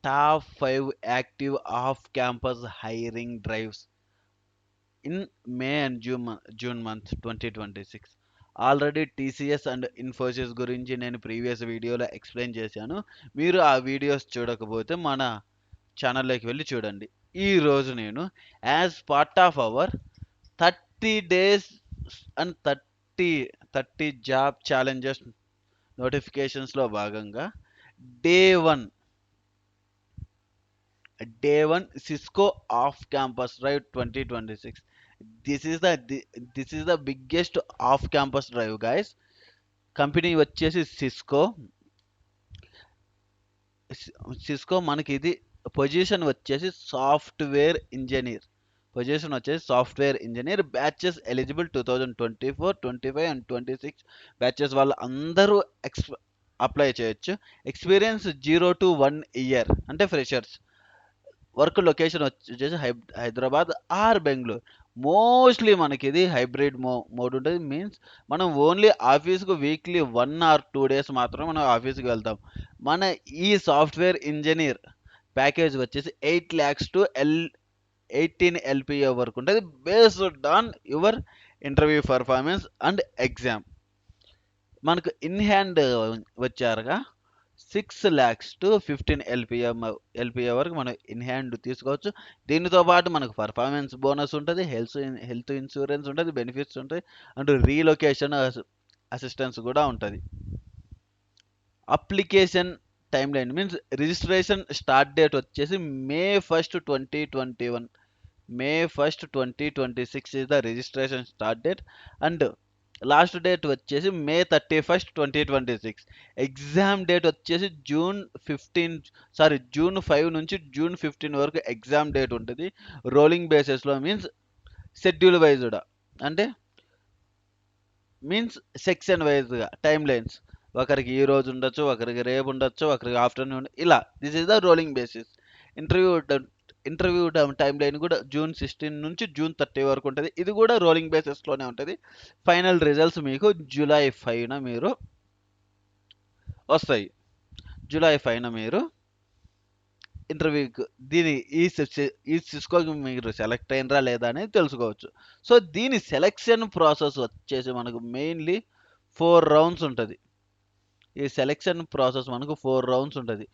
Top 5 active off-campus hiring drives in May and June month 2026. Already TCS and Infosys గురించి నేను previous వీడియోలో explain చేశాను. మీరు ఆ వీడియోస్ చూడకపోతే మన ఛానల్లోకి వెళ్ళి చూడండి. ఈరోజు నేను as part of our 30 days and 30 job challenges నోటిఫికేషన్స్లో భాగంగా day one day 1 Cisco off campus drive 2026. This is the this is the biggest off campus drive guys. Company వచ్చేసి సిస్కో మనకి ఇది పొజిషన్ వచ్చేసి software engineer batches eligible 2024, 25 and 26 batches వాళ్ళు అందరూ apply చేయొచ్చు. Experience 0 to 1 year అంటే freshers. Work location వచ్చేసి Hyderabad or Bengaluru. Mostly మనకి ఇది హైబ్రిడ్ మోడ్ ఉంటుంది. మీన్స్ మనం ఓన్లీ ఆఫీస్కు వీక్లీ 1 or 2 డేస్ మాత్రమే మనం ఆఫీస్కి వెళ్తాం. మన ఈ సాఫ్ట్వేర్ ఇంజనీర్ ప్యాకేజ్ వచ్చేసి 8 lakhs to 18 LPA వరకు ఉంటుంది, based on your interview performance and exam. మనకు in hand వచ్చారుగా 6 lakhs to 15 LPA వరకు మనం ఇన్ హ్యాండ్ తీసుకోవచ్చు. దీనితో పాటు మనకు పర్ఫార్మెన్స్ బోనస్ ఉంటుంది, హెల్త్ ఇన్సూరెన్స్ ఉంటుంది, బెనిఫిట్స్ ఉంటాయి అండ్ రీలొకేషన్ అసిస్టెన్స్ కూడా ఉంటుంది. Application time line means registration start date వచ్చేసి May 1st, 2021. May 1st, 2026 is the registration start date and last date వచ్చేసి May 31st, 2026. ఎగ్జామ్ డేట్ వచ్చేసి June 5 నుంచి June 15 వరకు exam date ఉంటుంది. Rolling బేసిస్లో means schedule వైజ్గా అంటే మీన్స్ సెక్షన్ వైజ్గా టైమ్ లైన్స్. ఒకరికి ఈ రోజు ఉండొచ్చు, ఒకరికి రేపు ఉండొచ్చు, ఒకరికి ఆఫ్టర్నూన్, ఇలా this is the rolling basis. Interview time line కూడా June 16 నుంచి June 30 వరకు ఉంటుంది. ఇది కూడా రోలింగ్ బేసిస్లోనే ఉంటుంది. ఫైనల్ రిజల్ట్స్ మీకు July 5న మీరు వస్తాయి. July 5న మీరు ఇంటర్వ్యూకి ఈ సిస్కోకి మీరు సెలెక్ట్ అయినరా లేదా అనేది తెలుసుకోవచ్చు. సో దీని సెలెక్షన్ ప్రాసెస్ వచ్చేసి మనకు మెయిన్లీ 4 rounds ఉంటుంది. ఈ సెలెక్షన్ ప్రాసెస్ మనకు 4 rounds ఉంటుంది.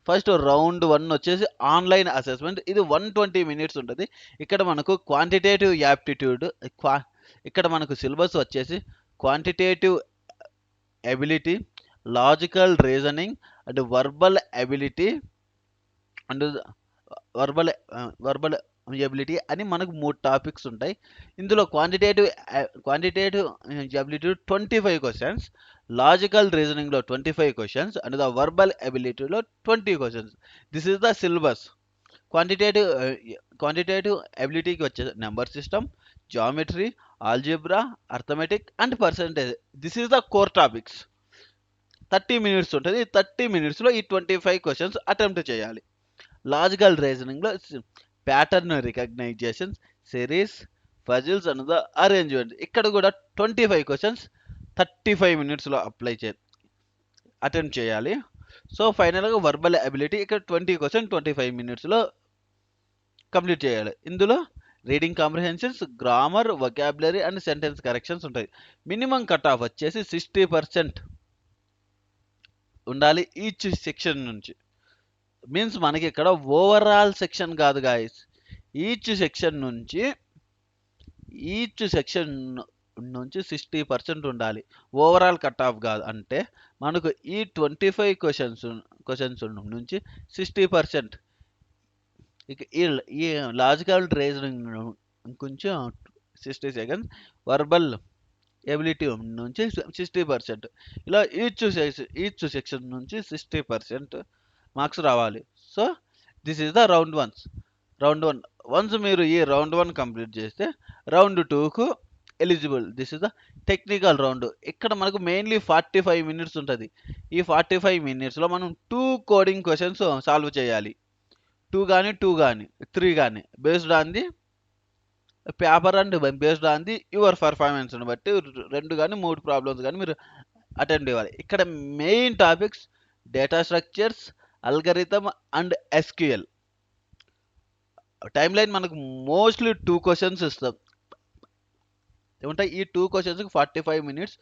ఫస్ట్ రౌండ్ 1 వచ్చేసి ఆన్లైన్ అసెస్మెంట్. ఇది 120 minutes ఉంటుంది. ఇక్కడ మనకు క్వాంటిటేటివ్ యాప్టిట్యూడ్, ఇక్కడ మనకు సిలబస్ వచ్చేసి quantitative ability, logical reasoning and verbal ability and verbal ability అని మనకు 3 టాపిక్స్ ఉంటాయి. ఇందులో క్వాంటిటేటివ్ ఎబిలిటీ 25 questions, లాజికల్ రీజనింగ్లో 25 questions అండ్ ద వర్బల్ ఎబిలిటీలో 20 questions. This is the syllabus. Quantitative ఎబిలిటీకి వచ్చేసి number system, geometry, algebra, arithmetic and percentage. This is the core topics. 30 minutes ఉంటుంది. 30 minutesలో ఈ 25 questions అటెంప్ట్ చేయాలి. లాజికల్ రీజనింగ్లో pattern recognition, series, puzzles and the arrangement. ఇక్కడ కూడా 25 questions 35 minutesలో అటెంప్ట్ చేయాలి. సో ఫైనల్గా వర్బల్ ఎబిలిటీ ఇక్కడ 20 questions 25 minutesలో కంప్లీట్ చేయాలి. ఇందులో reading comprehensions, grammar, vocabulary and sentence corrections ఉంటాయి. మినిమం కట్ ఆఫ్ వచ్చేసి 60% ఉండాలి ఈచ్ సెక్షన్ నుంచి. మీన్స్ మనకి ఇక్కడ ఓవరాల్ సెక్షన్ కాదు గాయస్, ఈచ్ సెక్షన్ నుంచి 60% ఉండాలి. ఓవరాల్ కట్ ఆఫ్ కాదు. అంటే మనకు ఈ 25 క్వశ్చన్స్ నుంచి 60%, ఇక ఈ లాజికల్ రీజనింగ్ కొంచెం 60 seconds, వర్బల్ ఎబిలిటీ నుంచి 60%, ఇలా ఈచ్ సెక్షన్ నుంచి 60% మార్క్స్ రావాలి. So this is the round 1. Once మీరు ఈ రౌండ్ 1 కంప్లీట్ చేస్తే రౌండ్ 2కు eligible. This is the technical round. ఇక్కడ మనకు మెయిన్లీ 45 minutes ఉంటుంది. ఈ 45 minutesలో మనం 2 coding questions సాల్వ్ చేయాలి. 2 కానీ 3 కానీ based on the paper and based on the your పర్ఫార్మెన్స్ని బట్టి 2 కానీ 3 ప్రాబ్లమ్స్ కానీ మీరు అటెంప్ట్ ఇవ్వాలి. ఇక్కడ main topics data structures, algorithm and SQL. Time line మనకు మోస్ట్లీ 2 క్వశ్చన్స్ ఇస్తాం. ఏమంటాయి ఈ 2 క్వశ్చన్స్కి 45 మినిట్స్.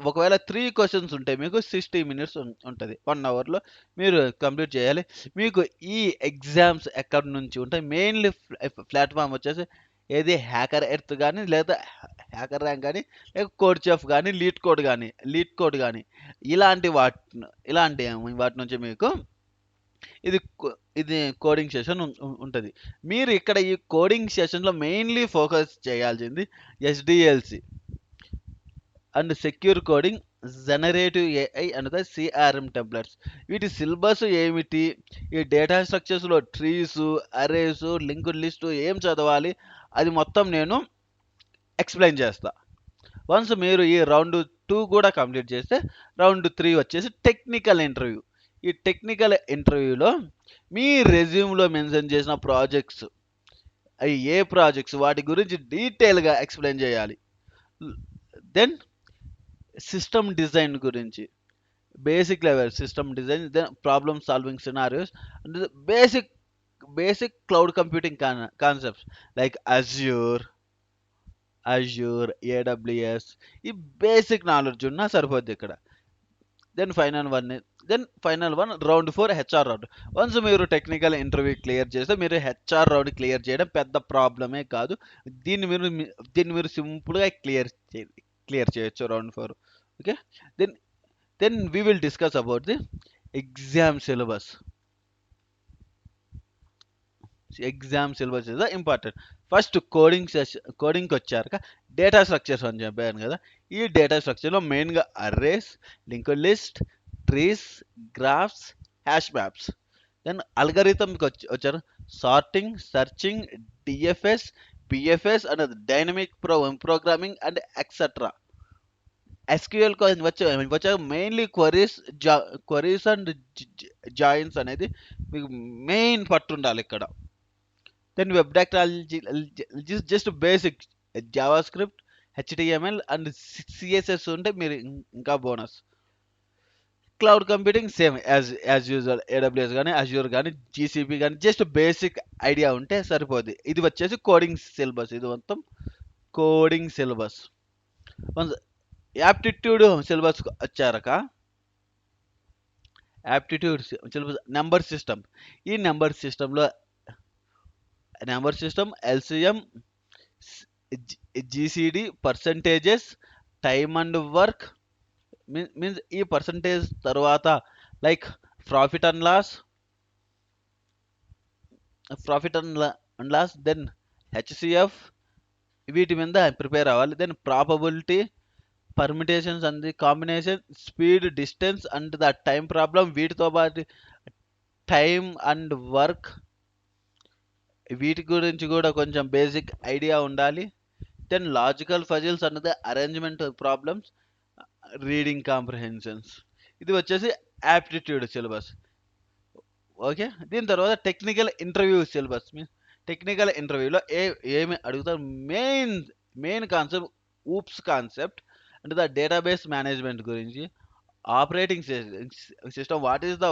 ఒకవేళ 3 క్వశ్చన్స్ ఉంటే మీకు 60 మినిట్స్ ఉంటుంది. 1 అవర్లో మీరు కంప్లీట్ చేయాలి. మీకు ఈ ఎగ్జామ్స్ ఎక్కడి నుంచి ఉంటాయి? మెయిన్లీ ప్లాట్ఫామ్ వచ్చేసి ఏది హ్యాకర్ ఎర్త్ కానీ, లేదా హ్యాకర్ ర్యాంక్ కానీ, లేక కోడ్ చెఫ్ కానీ, లీడ్ కోడ్ కానీ ఇలాంటి వాటి నుంచి మీకు ఇది ఇది కోడింగ్ సెషన్ ఉంటుంది. మీరు ఇక్కడ ఈ కోడింగ్ సెషన్లో మెయిన్లీ ఫోకస్ చేయాల్సింది SDLC and secure coding, generative AI and the CRM templates. వీటి సిలబస్ ఏమిటి, ఈ డేటా స్ట్రక్చర్స్లో ట్రీస్, అరేస్, లింక్డ్ లిస్ట్ ఏం చదవాలి, అది మొత్తం నేను ఎక్స్ప్లెయిన్ చేస్తా. వన్స్ మీరు ఈ రౌండ్ 2 కూడా కంప్లీట్ చేస్తే రౌండ్ 3 వచ్చేసి టెక్నికల్ ఇంటర్వ్యూ. ఈ టెక్నికల్ ఇంటర్వ్యూలో మీ రెజ్యూమ్లో మెన్షన్ చేసిన ప్రాజెక్ట్స్, అవి ఏ ప్రాజెక్ట్స్, వాటి గురించి డీటెయిల్గా ఎక్స్ప్లెయిన్ చేయాలి. దెన్ సిస్టమ్ డిజైన్ గురించి, basic level system design, then problem solving scenarios and basic cloud computing concepts like Azure, AWS. ఈ బేసిక్ నాలెడ్జ్ ఉన్నా సరిపోద్ది ఇక్కడ. Then final one round 4 HR round. Once మీరు టెక్నికల్ ఇంటర్వ్యూ క్లియర్ చేస్తే మీరు HR round clear చేయడం పెద్ద ప్రాబ్లమే కాదు. దీన్ని మీరు సింపుల్గా క్లియర్ చేయొచ్చు round 4. Okay. Then then we will discuss about the exam syllabus. Exam syllabus is the important. First కోడింగ్కి వచ్చాక డేటా స్ట్రక్చర్స్ అని చెప్పాను కదా. ఈ డేటా స్ట్రక్చర్లో మెయిన్గా arrays, linked list, trees, graphs, hash maps. Then అల్గరిథంకి వచ్చారు sorting, searching, DFS, BFS and dynamic programming and etcetera. SQL వచ్చాక మెయిన్లీ క్వరీస్ అండ్ జాయిన్స్ అనేది మీకు మెయిన్ పట్టుండాలి ఇక్కడ. Then web technology just basic JavaScript, HTML and CSS ఉంటే మీరు ఇంకా bonus. Cloud computing same as usual, AWS కానీ, Azure కానీ, జీసీపీ కానీ, జస్ట్ బేసిక్ ఐడియా ఉంటే సరిపోద్ది. ఇది వచ్చేసి కోడింగ్ సిలబస్. ఇది మొత్తం కోడింగ్ సిలబస్. యాప్టిట్యూడ్ సిలబస్ వచ్చారక యాప్టిట్యూడ్ సిలబస్ నెంబర్ సిస్టమ్. ఈ నెంబర్ సిస్టంలో LCM, GCD, percentages, time and work means ఈ పర్సంటేజ్ తర్వాత like profit and loss, then HCF, వీటి మీద ప్రిపేర్ అవ్వాలి. Then probability, permutations and the combination, speed, distance and the time problem, వీటితో పాటు time and work, వీటి గురించి కూడా కొంచెం బేసిక్ ఐడియా ఉండాలి. Then logical puzzles and the arrangement problems, reading comprehensions. ఇది వచ్చేసి యాప్టిట్యూడ్ సిలబస్. ఓకే. దీని తర్వాత టెక్నికల్ ఇంటర్వ్యూ సిలబస్. టెక్నికల్ ఇంటర్వ్యూలో ఏమి అడుగుతారు? మెయిన్ కాన్సెప్ట్ ఊప్స్ కాన్సెప్ట్ అంటే ద డేటాబేస్ మేనేజ్మెంట్ గురించి, operating system, what is the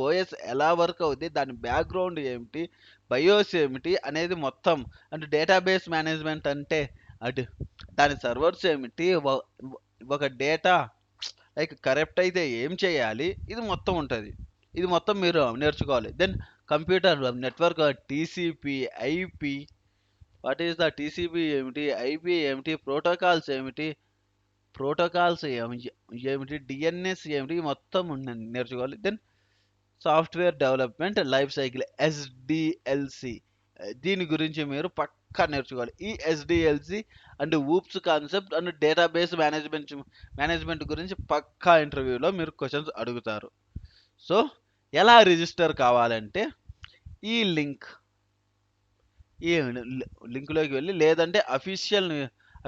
OS ఎలా వర్క్ అవుతుంది, దాని బ్యాక్గ్రౌండ్ ఏమిటి, బయోస్ ఏమిటి అనేది మొత్తం. అంటే డేటాబేస్ మేనేజ్మెంట్ అంటే దాని సర్వర్స్ ఏమిటి, ఒక డేటా లైక్ కరెక్ట్ అయితే ఏం చేయాలి, ఇది మొత్తం ఉంటుంది. ఇది మొత్తం మీరు నేర్చుకోవాలి. Then computer network, TCP, IP, what is the TCP ఏమిటి, ఐపీ ఏమిటి, ప్రోటోకాల్స్ ఏమిటి, డిఎన్ఎస్ ఏమిటి, మొత్తం నేర్చుకోవాలి. Then software development life cycle, SDLC, దీని గురించి మీరు పక్కా నేర్చుకోవాలి. ఈ SDLC and OOPs concept and database management గురించి పక్కా ఇంటర్వ్యూలో మీరు క్వశ్చన్స్ అడుగుతారు. సో ఎలా రిజిస్టర్ కావాలంటే ఈ లింక్లోకి వెళ్ళి, లేదంటే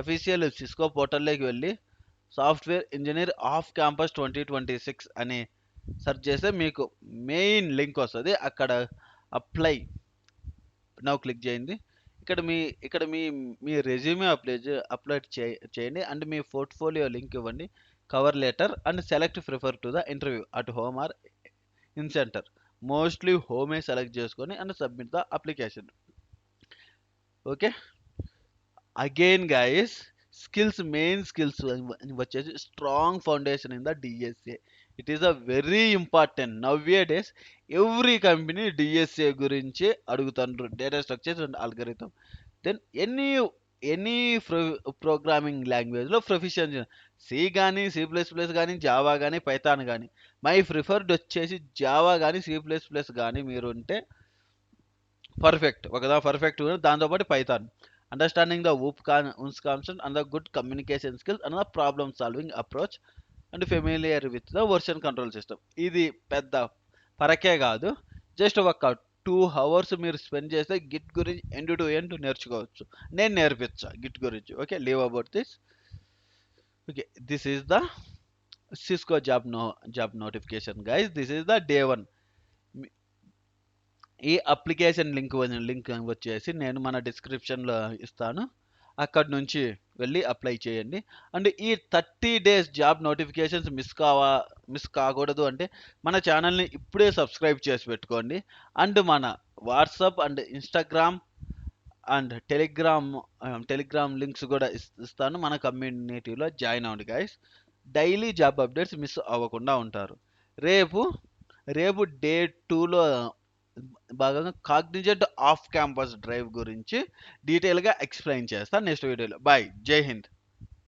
అఫీషియల్ సిస్కో పోర్టల్లోకి వెళ్ళి సాఫ్ట్వేర్ ఇంజనీర్ ఆఫ్ క్యాంపస్ 2026 అని సెర్చ్ చేస్తే మీకు మెయిన్ లింక్ వస్తుంది. అక్కడ అప్లై నౌ క్లిక్ చేయండి. ఇక్కడ మీ రెజ్యూమే అప్లోడ్ చేయండి అండ్ మీ పోర్ట్ఫోలియో లింక్ ఇవ్వండి, cover letter and select prefer to the interview at home or in centre. Mostly హోమే సెలెక్ట్ చేసుకొని and submit the application. Okay, again guys, main skills వచ్చేసి strong foundation in the DSA. It is a very important nowadays. Every company DSA గురించి అడుగుతారు, data structures and algorithm. Then any programming లాంగ్వేజ్లో proficiency, C కానీ C plus plus కానీ Java కానీ Python కానీ. My preferred వచ్చేసి Java కానీ C plus plus కానీ మీరు ఉంటే పర్ఫెక్ట్, ఒకదా పర్ఫెక్ట్. దాంతోపాటు Python, understanding the Un's concept and the good communication skills and the problem solving approach and familiar with the version control system. ఇది పెద్ద పరకే కాదు, జస్ట్ ఒక 2 hours మీరు స్పెండ్ చేస్తే గిట్ గురించి ఎండ్ టు ఎండ్ నేర్చుకోవచ్చు. నేను నేర్పించా గిట్ గురించి. Okay, leave about this. Okay, this is the Cisco job notification guys. This is the day 1. ఈ అప్లికేషన్ లింక్ వచ్చేసి నేను మన డిస్క్రిప్షన్లో ఇస్తాను, అక్కడ నుంచి వెళ్ళి అప్లై చేయండి. అండ్ ఈ 30 days జాబ్ నోటిఫికేషన్స్ మిస్ కాకూడదు అంటే మన ఛానల్ని ఇప్పుడే సబ్స్క్రైబ్ చేసి పెట్టుకోండి. అండ్ మన WhatsApp and Instagram and Telegram links కూడా ఇస్తాను, మన కమ్యూనిటీలో జాయిన్ అవ్వండి guys. Daily job updates miss అవ్వకుండా ఉంటారు. రేపు రేపు డే 2లో భాగంగా కాగ్నిజెంట్ ఆఫ్ క్యాంపస్ డ్రైవ్ గురించి డీటెయిల్గా ఎక్స్ప్లెయిన్ చేస్తాను నెక్స్ట్ వీడియోలో. బాయ్, జై హింద్.